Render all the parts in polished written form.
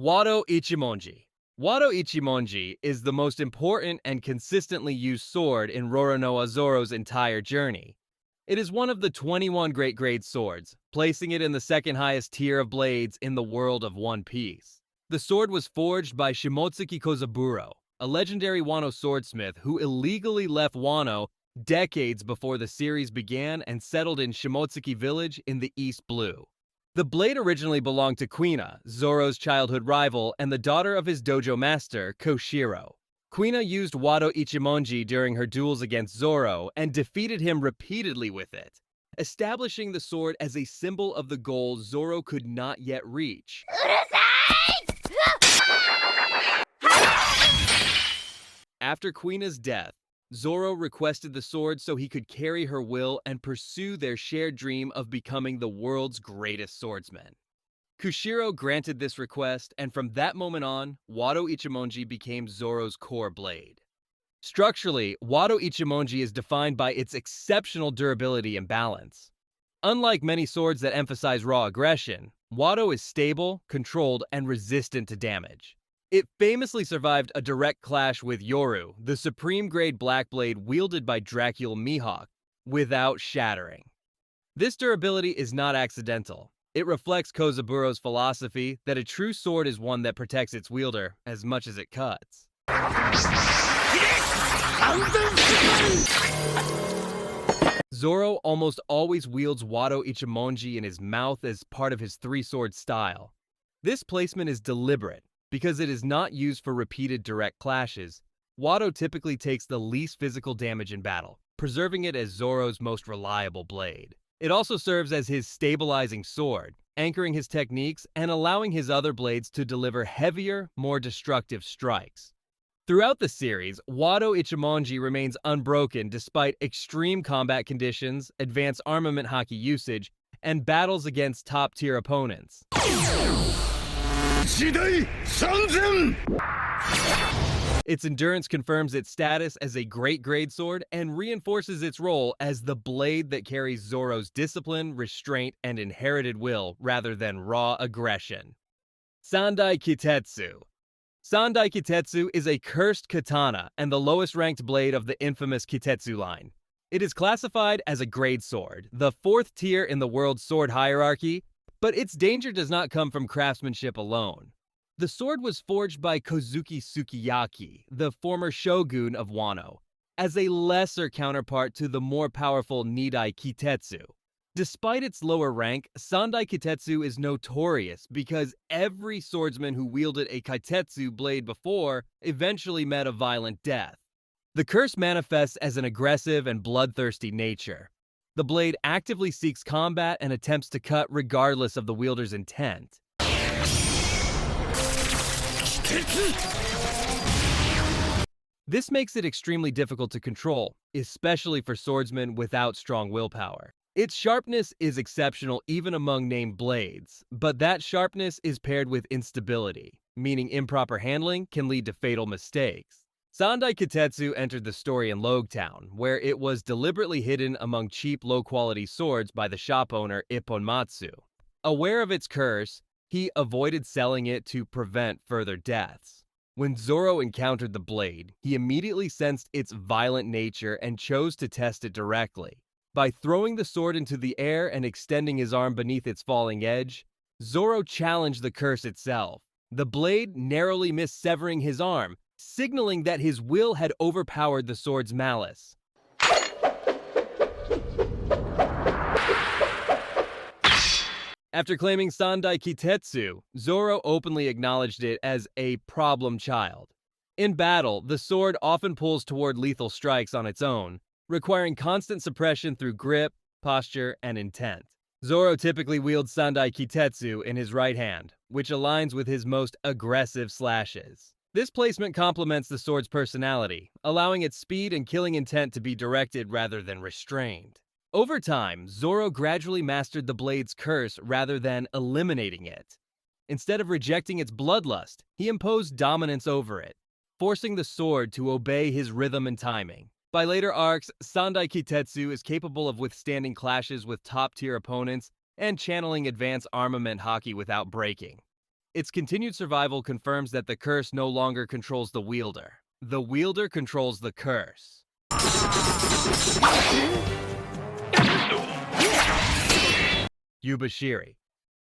Wado Ichimonji. Wado Ichimonji is the most important and consistently used sword in Roronoa Zoro's entire journey. It is one of the 21 great grade swords, placing it in the second highest tier of blades in the world of One Piece. The sword was forged by Shimotsuki Kozaburo, a legendary Wano swordsmith who illegally left Wano decades before the series began and settled in Shimotsuki village in the East Blue. The blade originally belonged to Kuina, Zoro's childhood rival and the daughter of his dojo master, Koshiro. Kuina used Wado Ichimonji during her duels against Zoro and defeated him repeatedly with it, establishing the sword as a symbol of the goal Zoro could not yet reach. After Kuina's death, Zoro requested the sword so he could carry her will and pursue their shared dream of becoming the world's greatest swordsman. Koshiro granted this request, and from that moment on, Wado Ichimonji became Zoro's core blade. Structurally, Wado Ichimonji is defined by its exceptional durability and balance. Unlike many swords that emphasize raw aggression, Wado is stable, controlled, and resistant to damage. It famously survived a direct clash with Yoru, the supreme-grade black blade wielded by Dracula Mihawk, without shattering. This durability is not accidental. It reflects Kozaburo's philosophy that a true sword is one that protects its wielder as much as it cuts. Zoro almost always wields Wado Ichimonji in his mouth as part of his three-sword style. This placement is deliberate. Because it is not used for repeated direct clashes, Wado typically takes the least physical damage in battle, preserving it as Zoro's most reliable blade. It also serves as his stabilizing sword, anchoring his techniques and allowing his other blades to deliver heavier, more destructive strikes. Throughout the series, Wado Ichimonji remains unbroken despite extreme combat conditions, advanced armament haki usage, and battles against top-tier opponents. Its endurance confirms its status as a great grade sword and reinforces its role as the blade that carries Zoro's discipline, restraint, and inherited will rather than raw aggression. Sandai Kitetsu. Sandai Kitetsu is a cursed katana and the lowest ranked blade of the infamous Kitetsu line. It is classified as a grade sword, the fourth tier in the world's sword hierarchy, but its danger does not come from craftsmanship alone. The sword was forged by Kozuki Sukiyaki, the former shogun of Wano, as a lesser counterpart to the more powerful Nidai Kitetsu. Despite its lower rank, Sandai Kitetsu is notorious because every swordsman who wielded a Kitetsu blade before eventually met a violent death. The curse manifests as an aggressive and bloodthirsty nature. The blade actively seeks combat and attempts to cut regardless of the wielder's intent. This makes it extremely difficult to control, especially for swordsmen without strong willpower. Its sharpness is exceptional even among named blades, but that sharpness is paired with instability, meaning improper handling can lead to fatal mistakes. Sandai Kitetsu entered the story in Logtown, where it was deliberately hidden among cheap, low-quality swords by the shop owner Ipponmatsu. Aware of its curse, he avoided selling it to prevent further deaths. When Zoro encountered the blade, he immediately sensed its violent nature and chose to test it directly. By throwing the sword into the air and extending his arm beneath its falling edge, Zoro challenged the curse itself. The blade narrowly missed severing his arm, signaling that his will had overpowered the sword's malice. After claiming Sandai Kitetsu, Zoro openly acknowledged it as a problem child. In battle, the sword often pulls toward lethal strikes on its own, requiring constant suppression through grip, posture, and intent. Zoro typically wields Sandai Kitetsu in his right hand, which aligns with his most aggressive slashes. This placement complements the sword's personality, allowing its speed and killing intent to be directed rather than restrained. Over time, Zoro gradually mastered the blade's curse rather than eliminating it. Instead of rejecting its bloodlust, he imposed dominance over it, forcing the sword to obey his rhythm and timing. By later arcs, Sandai Kitetsu is capable of withstanding clashes with top-tier opponents and channeling advanced armament haki without breaking. Its continued survival confirms that the curse no longer controls the wielder. The wielder controls the curse. Yubashiri.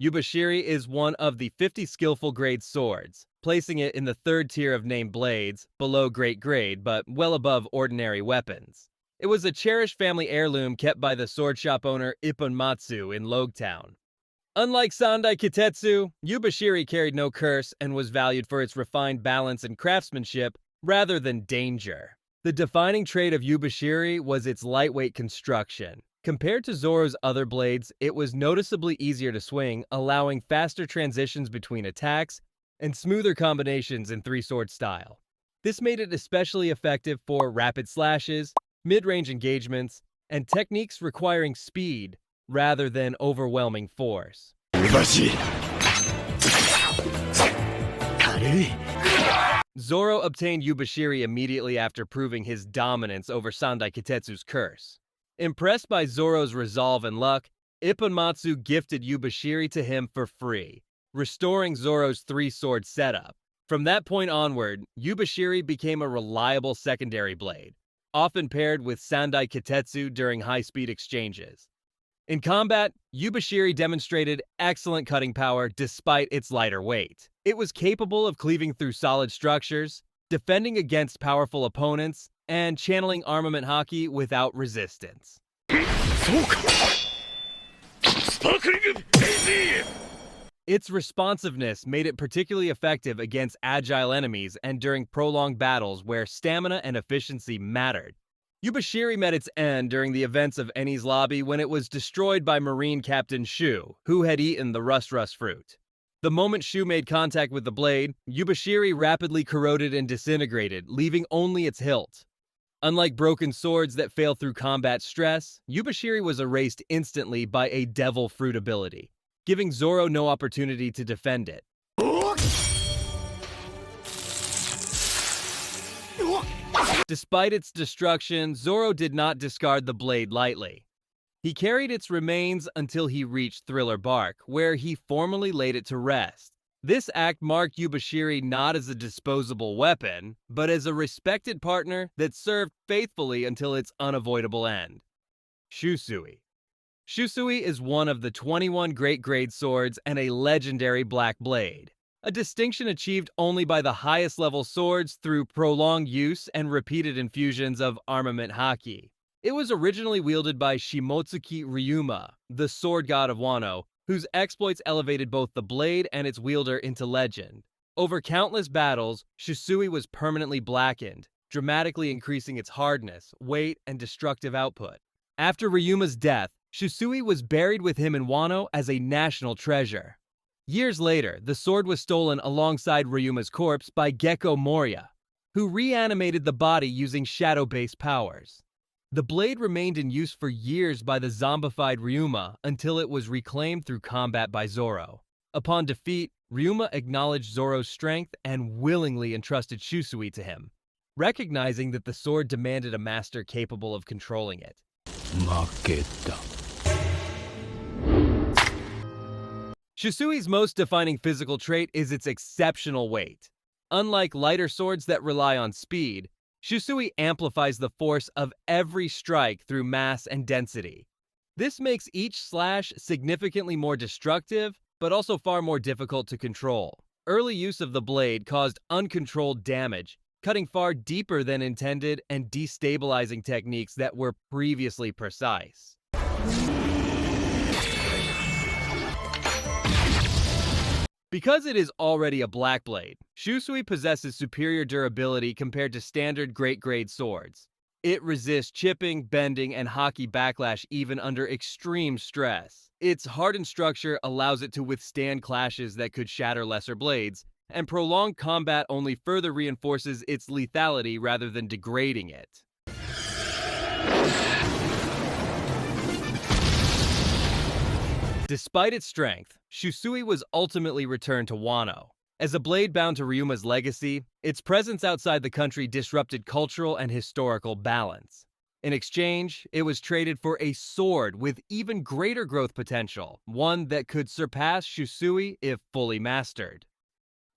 Yubashiri is one of the 50 skillful grade swords, placing it in the third tier of named blades, below great grade but well above ordinary weapons. It was a cherished family heirloom kept by the sword shop owner Ipponmatsu in Logetown. Unlike Sandai Kitetsu, Yubashiri carried no curse and was valued for its refined balance and craftsmanship rather than danger. The defining trait of Yubashiri was its lightweight construction. Compared to Zoro's other blades, it was noticeably easier to swing, allowing faster transitions between attacks and smoother combinations in three-sword style. This made it especially effective for rapid slashes, mid-range engagements, and techniques requiring speed rather than overwhelming force. Zoro obtained Yubashiri immediately after proving his dominance over Sandai Kitetsu's curse. Impressed by Zoro's resolve and luck, Ipponmatsu gifted Yubashiri to him for free, restoring Zoro's three-sword setup. From that point onward, Yubashiri became a reliable secondary blade, often paired with Sandai Kitetsu during high-speed exchanges. In combat, Yubashiri demonstrated excellent cutting power despite its lighter weight. It was capable of cleaving through solid structures, defending against powerful opponents, and channeling armament haki without resistance. Its responsiveness made it particularly effective against agile enemies and during prolonged battles where stamina and efficiency mattered. Yubashiri met its end during the events of Enies Lobby when it was destroyed by Marine Captain Shu, who had eaten the rust fruit. The moment Shu made contact with the blade, Yubashiri rapidly corroded and disintegrated, leaving only its hilt. Unlike broken swords that fail through combat stress, Yubashiri was erased instantly by a devil fruit ability, giving Zoro no opportunity to defend it. Despite its destruction, Zoro did not discard the blade lightly. He carried its remains until he reached Thriller Bark, where he formally laid it to rest. This act marked Yubashiri not as a disposable weapon, but as a respected partner that served faithfully until its unavoidable end. Shusui. Shusui is one of the 21 great grade swords and a legendary black blade, a distinction achieved only by the highest level swords through prolonged use and repeated infusions of armament haki. It was originally wielded by Shimotsuki Ryuma, the sword god of Wano, whose exploits elevated both the blade and its wielder into legend. Over countless battles, Shusui was permanently blackened, dramatically increasing its hardness, weight, and destructive output. After Ryuma's death, Shusui was buried with him in Wano as a national treasure. Years later, the sword was stolen alongside Ryuma's corpse by Gecko Moria, who reanimated the body using shadow-based powers. The blade remained in use for years by the zombified Ryuma until it was reclaimed through combat by Zoro. Upon defeat, Ryuma acknowledged Zoro's strength and willingly entrusted Shusui to him, recognizing that the sword demanded a master capable of controlling it. Shusui's most defining physical trait is its exceptional weight. Unlike lighter swords that rely on speed, Shusui amplifies the force of every strike through mass and density. This makes each slash significantly more destructive, but also far more difficult to control. Early use of the blade caused uncontrolled damage, cutting far deeper than intended and destabilizing techniques that were previously precise. Because it is already a black blade, Shusui possesses superior durability compared to standard great-grade swords. It resists chipping, bending, and haki backlash even under extreme stress. Its hardened structure allows it to withstand clashes that could shatter lesser blades, and prolonged combat only further reinforces its lethality rather than degrading it. Despite its strength, Shusui was ultimately returned to Wano. As a blade bound to Ryuma's legacy, its presence outside the country disrupted cultural and historical balance. In exchange, it was traded for a sword with even greater growth potential, one that could surpass Shusui if fully mastered.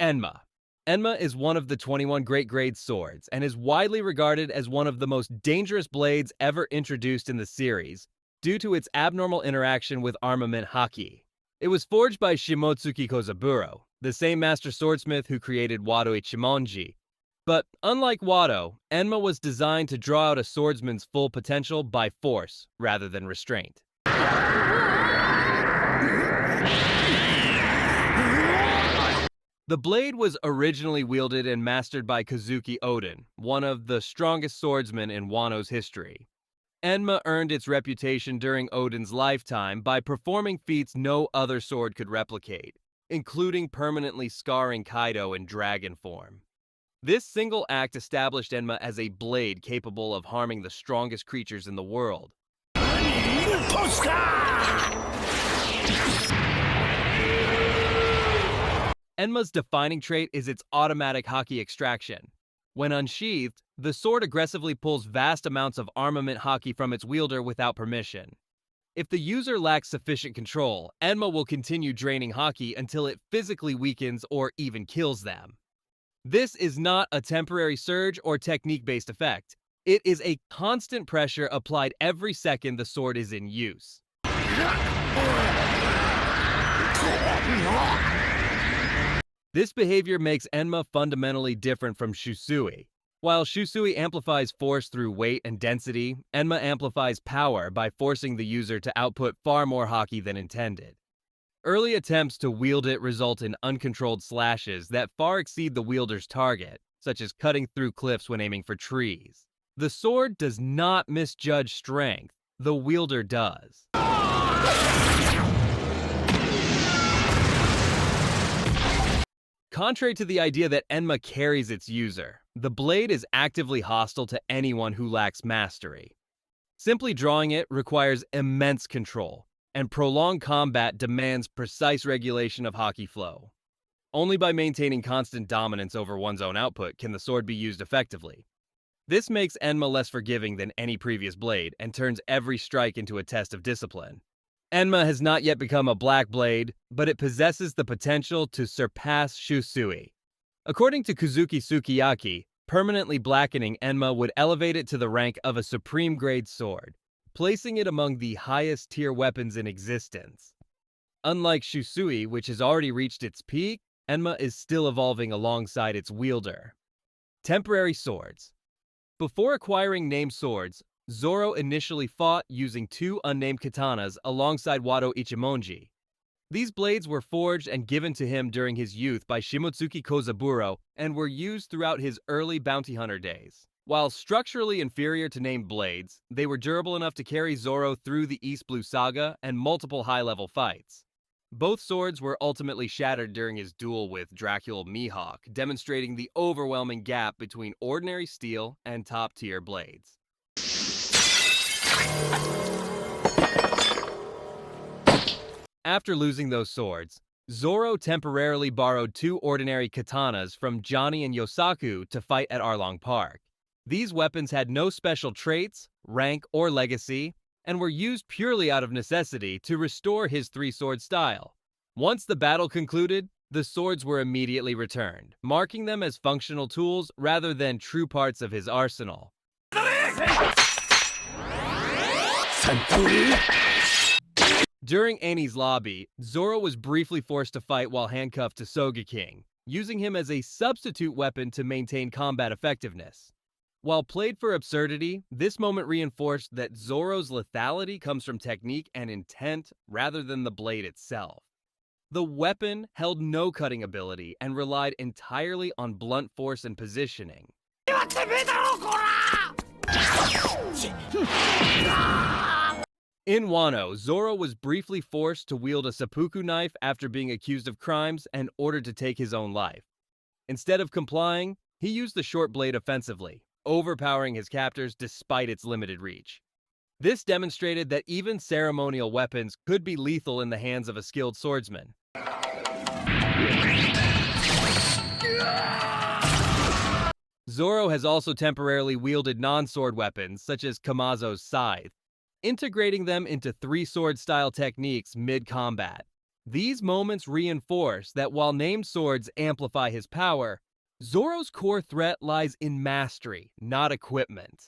Enma. Enma is one of the 21 Great Grade swords and is widely regarded as one of the most dangerous blades ever introduced in the series, due to its abnormal interaction with armament haki. It was forged by Shimotsuki Kozaburo, the same master swordsmith who created Wado Ichimonji. But unlike Wado, Enma was designed to draw out a swordsman's full potential by force rather than restraint. The blade was originally wielded and mastered by Kazuki Oden, one of the strongest swordsmen in Wano's history. Enma earned its reputation during Oden's lifetime by performing feats no other sword could replicate, including permanently scarring Kaido in dragon form. This single act established Enma as a blade capable of harming the strongest creatures in the world. Enma's defining trait is its automatic haki extraction. When unsheathed, the sword aggressively pulls vast amounts of armament haki from its wielder without permission. If the user lacks sufficient control, Enma will continue draining haki until it physically weakens or even kills them. This is not a temporary surge or technique-based effect. It is a constant pressure applied every second the sword is in use. This behavior makes Enma fundamentally different from Shusui. While Shusui amplifies force through weight and density, Enma amplifies power by forcing the user to output far more haki than intended. Early attempts to wield it result in uncontrolled slashes that far exceed the wielder's target, such as cutting through cliffs when aiming for trees. The sword does not misjudge strength, the wielder does. Contrary to the idea that Enma carries its user, the blade is actively hostile to anyone who lacks mastery. Simply drawing it requires immense control, and prolonged combat demands precise regulation of haki flow. Only by maintaining constant dominance over one's own output can the sword be used effectively. This makes Enma less forgiving than any previous blade and turns every strike into a test of discipline. Enma has not yet become a black blade, but it possesses the potential to surpass Shusui. According to Kuzuki Sukiyaki, permanently blackening Enma would elevate it to the rank of a supreme grade sword, placing it among the highest tier weapons in existence. Unlike Shusui, which has already reached its peak, Enma is still evolving alongside its wielder. Temporary swords. Before acquiring named swords, Zoro initially fought using 2 unnamed katanas alongside Wado Ichimonji. These blades were forged and given to him during his youth by Shimotsuki Kozaburo and were used throughout his early bounty hunter days. While structurally inferior to named blades, they were durable enough to carry Zoro through the East Blue Saga and multiple high-level fights. Both swords were ultimately shattered during his duel with Dracula Mihawk, demonstrating the overwhelming gap between ordinary steel and top-tier blades. After losing those swords, Zoro temporarily borrowed 2 ordinary katanas from Johnny and Yosaku to fight at Arlong Park. These weapons had no special traits, rank, or legacy, and were used purely out of necessity to restore his 3-sword style. Once the battle concluded, the swords were immediately returned, marking them as functional tools rather than true parts of his arsenal. During Enies Lobby, Zoro was briefly forced to fight while handcuffed to Sogeking, using him as a substitute weapon to maintain combat effectiveness. While played for absurdity, this moment reinforced that Zoro's lethality comes from technique and intent rather than the blade itself. The weapon held no cutting ability and relied entirely on blunt force and positioning. In Wano, Zoro was briefly forced to wield a seppuku knife after being accused of crimes and ordered to take his own life. Instead of complying, he used the short blade offensively, overpowering his captors despite its limited reach. This demonstrated that even ceremonial weapons could be lethal in the hands of a skilled swordsman. Zoro has also temporarily wielded non-sword weapons, such as Kamazo's scythe, integrating them into three-sword style techniques mid-combat. These moments reinforce that while named swords amplify his power, Zoro's core threat lies in mastery, not equipment.